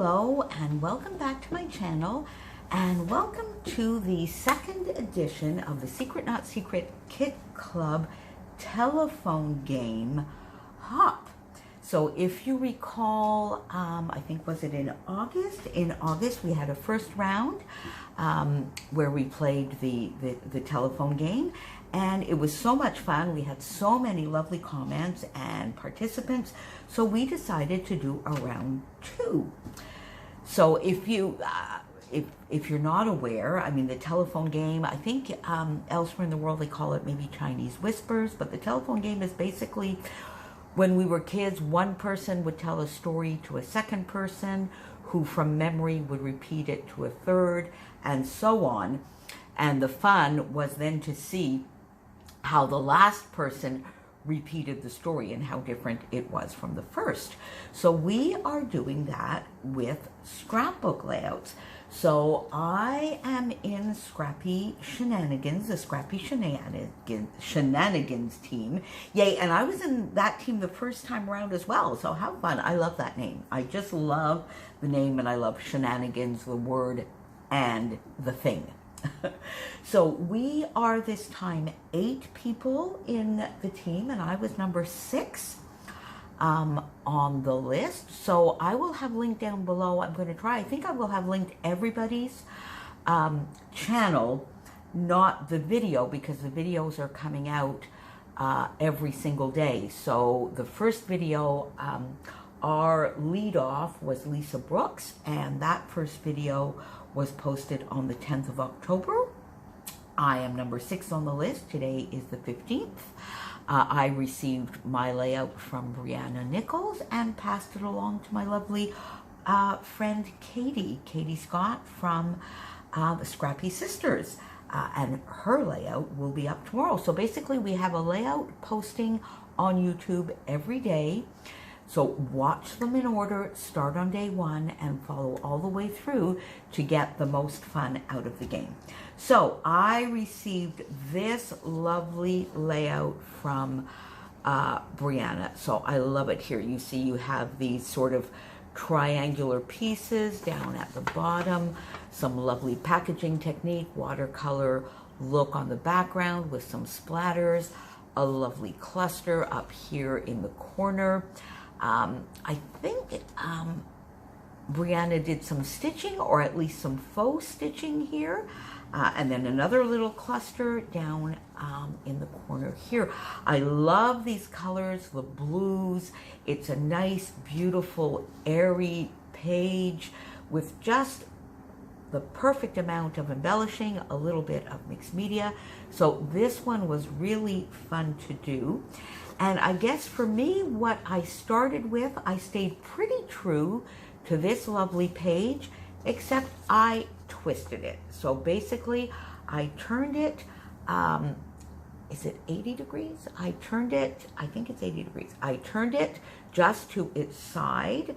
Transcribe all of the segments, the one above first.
Hello and welcome back to my channel, and welcome to the second edition of the Secret Not Secret Kit Club telephone game Hop. So if you recall, I think was it in August? In August we had a first round where we played the telephone game, and it was so much fun. We had so many lovely comments and participants, so we decided to do a round two. So if you if you're not aware, I mean, the telephone game, I think elsewhere in the world they call it maybe Chinese whispers, but the telephone game is basically, when we were kids, one person would tell a story to a second person, who from memory would repeat it to a third, and so on. And the fun was then to see how the last person repeated the story and how different it was from the first. So we are doing that with scrapbook layouts. So I am in Scrappy Shenanigans, the Scrappy Shenanigans team. Yay, and I was in that team the first time around as well, so how fun. I love that name. I just love the name, and I love shenanigans, the word, and the thing. So we are this time 8 people in the team, and I was number 6 on the list. So I will have linked down below. I'm going to try. I think I will have linked everybody's channel, not the video, because the videos are coming out every single day. So the first video, our lead off was Lisa Brooks, and that first video was posted on the 10th of October. I am number 6 on the list. Today is the 15th. I received my layout from Brianna Nichols and passed it along to my lovely friend Katie Scott from the Scrappy Sisters. And her layout will be up tomorrow. So basically we have a layout posting on YouTube every day. So watch them in order, start on day 1, and follow all the way through to get the most fun out of the game. So I received this lovely layout from Brianna. So I love it here. You see you have these sort of triangular pieces down at the bottom, some lovely packaging technique, watercolor look on the background with some splatters, a lovely cluster up here in the corner. I think Brianna did some stitching, or at least some faux stitching here, and then another little cluster down in the corner here. I love these colors, the blues. It's a nice, beautiful, airy page with just the perfect amount of embellishing, a little bit of mixed media. So this one was really fun to do. And I guess for me, what I started with, I stayed pretty true to this lovely page, except I twisted it. So basically, I turned it, is it 80 degrees? I turned it, I think it's 80 degrees. I turned it just to its side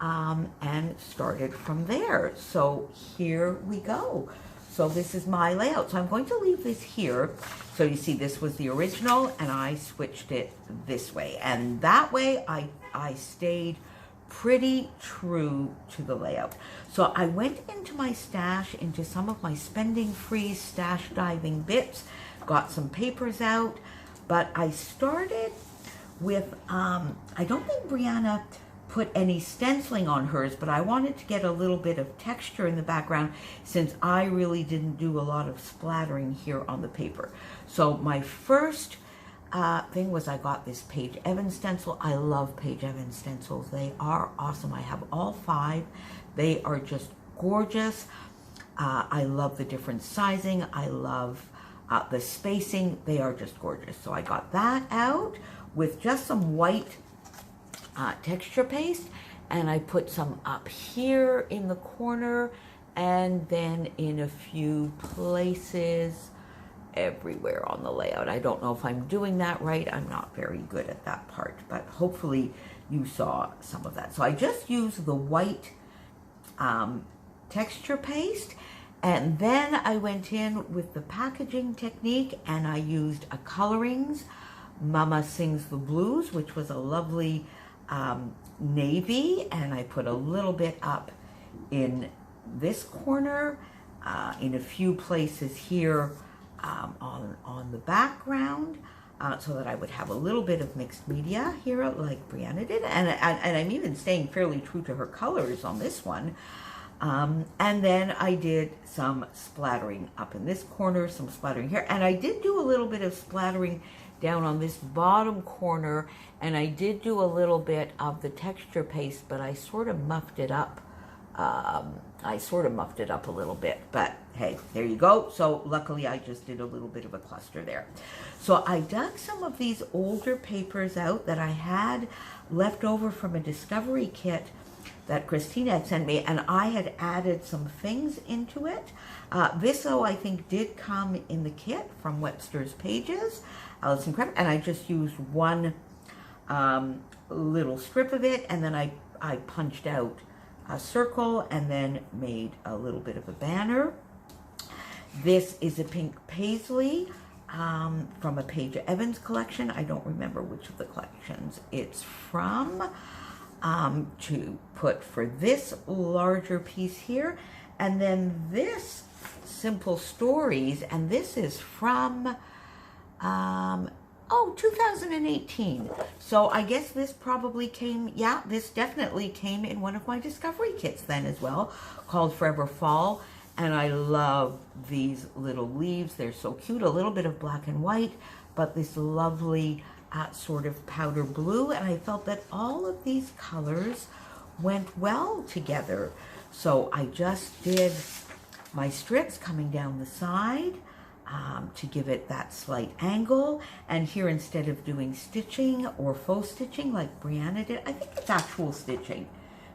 and started from there. So here we go. So this is my layout. So I'm going to leave this here. So you see this was the original, and I switched it this way. And that way I stayed pretty true to the layout. So I went into my stash, into some of my spending free stash diving bits, got some papers out, but I started with, I don't think Brianna put any stenciling on hers, but I wanted to get a little bit of texture in the background since I really didn't do a lot of splattering here on the paper. So my first thing was I got this Paige Evans stencil. I love Paige Evans stencils. They are awesome. I have all 5. They are just gorgeous. I love the different sizing. I love the spacing. They are just gorgeous. So I got that out with just some white texture paste, and I put some up here in the corner, and then in a few places everywhere on the layout. I don't know if I'm doing that right. I'm not very good at that part, but hopefully you saw some of that. So I just used the white texture paste, and then I went in with the packaging technique, and I used a Colorings Mama Sings the Blues, which was a lovely navy, and I put a little bit up in this corner, in a few places here on the background, so that I would have a little bit of mixed media here like Brianna did. And I'm even staying fairly true to her colors on this one. And then I did some splattering up in this corner, some splattering here. And I did do a little bit of splattering down on this bottom corner, and I did do a little bit of the texture paste, but I sort of muffed it up. A little bit, but hey, there you go. So luckily I just did a little bit of a cluster there. So I dug some of these older papers out that I had left over from a discovery kit that Christina had sent me, and I had added some things into it. This, though, I think did come in the kit from Webster's Pages, Alison Krebs, and I just used one little strip of it, and then I punched out a circle and then made a little bit of a banner. This is a pink paisley from a Paige Evans collection. I don't remember which of the collections it's from, to put for this larger piece here. And then this Simple Stories, and this is from 2018. So I guess this probably came, yeah, this definitely came in one of my discovery kits then as well, called Forever Fall. And I love these little leaves. They're so cute. A little bit of black and white, but this lovely sort of powder blue. And I felt that all of these colors went well together. So I just did my strips coming down the side, to give it that slight angle. And here, instead of doing stitching or faux stitching like Brianna did, I think it's actual stitching.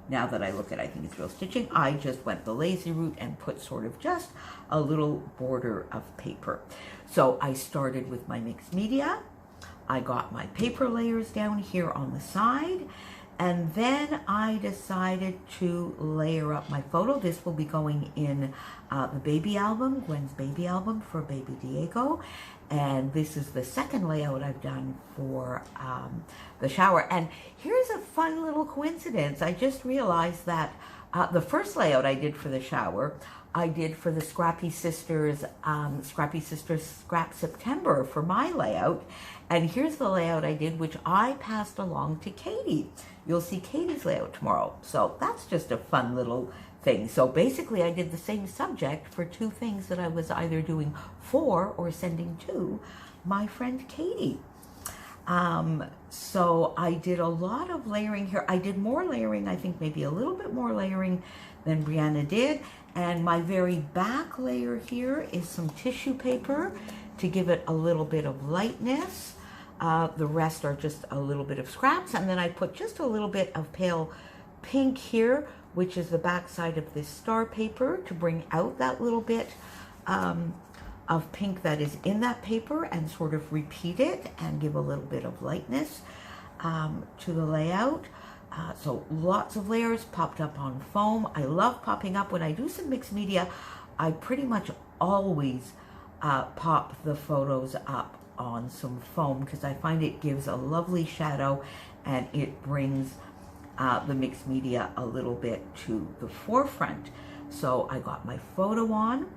Now that I look at it, I think it's real stitching. I just went the lazy route and put sort of just a little border of paper. So I started with my mixed media. I got my paper layers down here on the side, and then I decided to layer up my photo. This will be going in the baby album, Gwen's baby album for baby Diego. And this is the second layout I've done for the shower. And here's a fun little coincidence. I just realized that the first layout I did for the shower, I did for the Scrappy Sisters Scrap September for my layout. And here's the layout I did, which I passed along to Katie. You'll see Katie's layout tomorrow. So that's just a fun little thing. So basically I did the same subject for two things that I was either doing for or sending to my friend Katie. So I did a lot of layering here. I did more layering, I think maybe a little bit more layering than Brianna did. And my very back layer here is some tissue paper to give it a little bit of lightness. The rest are just a little bit of scraps. And then I put just a little bit of pale pink here, which is the back side of this star paper, to bring out that little bit of pink that is in that paper and sort of repeat it and give a little bit of lightness to the layout. So lots of layers popped up on foam. I love popping up. When I do some mixed media, I pretty much always pop the photos up on some foam because I find it gives a lovely shadow and it brings the mixed media a little bit to the forefront. So I got my photo on,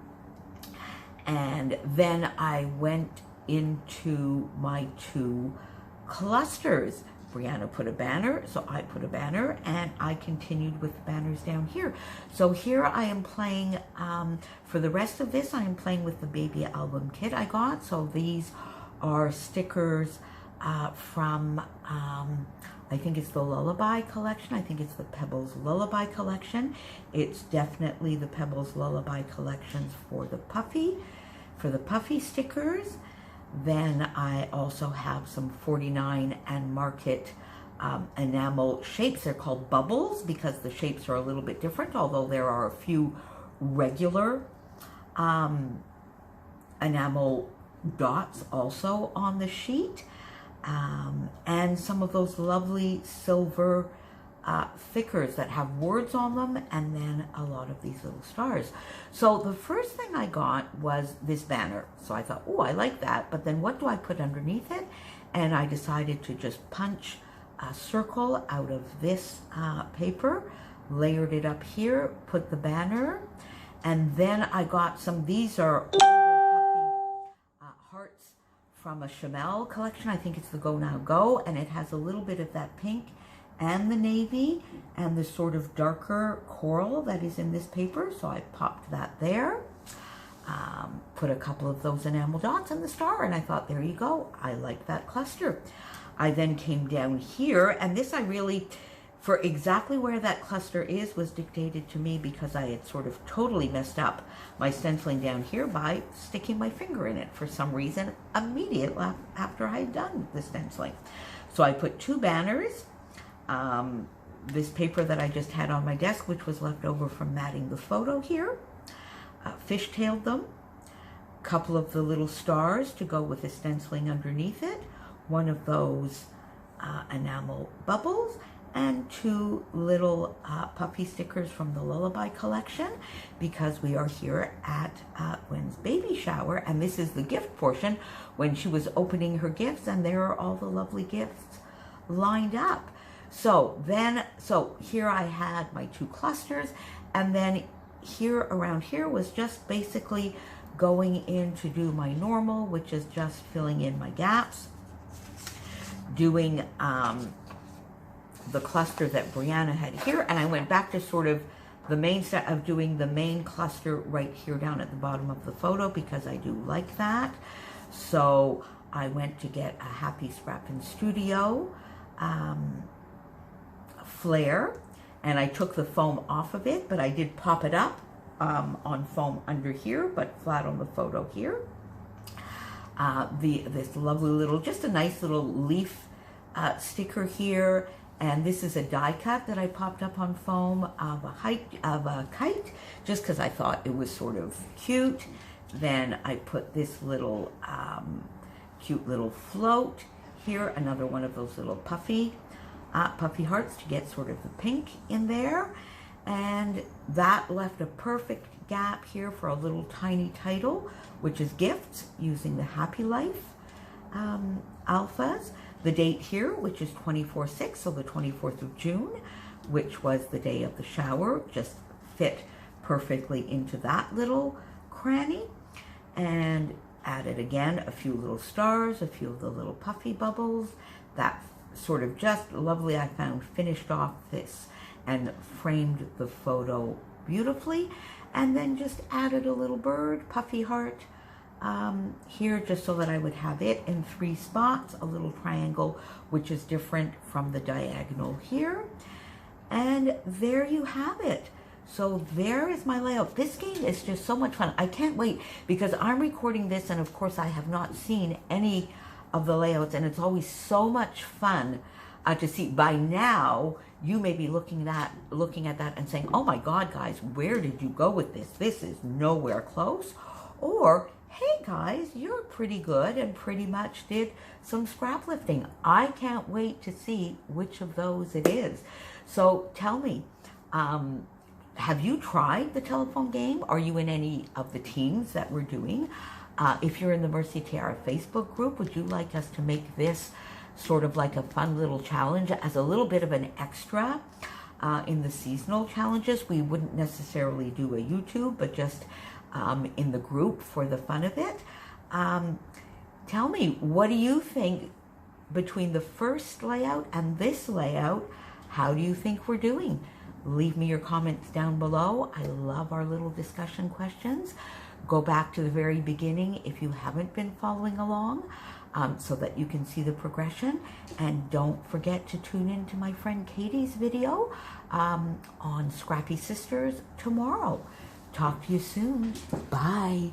and then I went into my two clusters. Brianna put a banner, so I put a banner, and I continued with banners down here. So here I am playing, for the rest of this, I am playing with the baby album kit I got. So these are stickers from, I think it's the Lullaby collection. I think it's the Pebbles Lullaby collection. It's definitely the Pebbles Lullaby collections for the puffy stickers. Then I also have some 49 and Market enamel shapes. They're called bubbles because the shapes are a little bit different, although there are a few regular enamel dots also on the sheet. And some of those lovely silver thickers that have words on them, and then a lot of these little stars. So the first thing I got was this banner. So I thought, oh, I like that, but then what do I put underneath it? And I decided to just punch a circle out of this paper, layered it up here, put the banner, and then I got some, these are older puffy hearts from a Chanel collection. I think it's the Go Now Go, and it has a little bit of that pink and the navy and the sort of darker coral that is in this paper, so I popped that there. Put a couple of those enamel dots and the star, and I thought, there you go, I like that cluster. I then came down here, and this I really, for exactly where that cluster is, was dictated to me because I had sort of totally messed up my stenciling down here by sticking my finger in it for some reason immediately after I had done the stenciling. So I put two banners, this paper that I just had on my desk, which was left over from matting the photo here, fishtailed them, a couple of the little stars to go with the stenciling underneath it, one of those enamel bubbles, and two little puffy stickers from the Lullaby collection, because we are here at Gwen's baby shower, and this is the gift portion when she was opening her gifts, and there are all the lovely gifts lined up. So here I had my two clusters, and then here around here was just basically going in to do my normal, which is just filling in my gaps, doing the cluster that Brianna had here, and I went back to sort of the main set of doing the main cluster right here down at the bottom of the photo, because I do like that. So I went to get a Happy Scrappin' Studio flare, and I took the foam off of it, but I did pop it up on foam under here, but flat on the photo here. This lovely little, just a nice little leaf sticker here, and this is a die cut that I popped up on foam of a kite, just because I thought it was sort of cute. Then I put this little cute little float here, another one of those little puffy hearts to get sort of the pink in there, and that left a perfect gap here for a little tiny title, which is gifts using the Happy Life alphas. The date here, which is 24/6, so the 24th of June, which was the day of the shower, just fit perfectly into that little cranny. And added again a few little stars, a few of the little puffy bubbles. That sort of just lovely, I found, finished off this and framed the photo beautifully. And then just added a little bird, puffy heart, here, just so that I would have it in 3 spots, a little triangle, which is different from the diagonal here. And there you have it. So there is my layout. This game is just so much fun. I can't wait, because I'm recording this, and of course I have not seen any of the layouts, and it's always so much fun to see. By now, you may be looking at that and saying, oh my God, guys, where did you go with this? This is nowhere close. Or, hey guys, you're pretty good and pretty much did some scrap lifting. I can't wait to see which of those it is. So tell me, have you tried the telephone game? Are you in any of the teams that we're doing? If you're in the Mercy Tiara Facebook group, would you like us to make this sort of like a fun little challenge as a little bit of an extra in the seasonal challenges? We wouldn't necessarily do a YouTube, but just in the group for the fun of it. Tell me, what do you think between the first layout and this layout? How do you think we're doing? Leave me your comments down below. I love our little discussion questions. Go back to the very beginning if you haven't been following along, so that you can see the progression. And don't forget to tune in to my friend Katie's video on Scrappy Sisters tomorrow. Talk to you soon. Bye.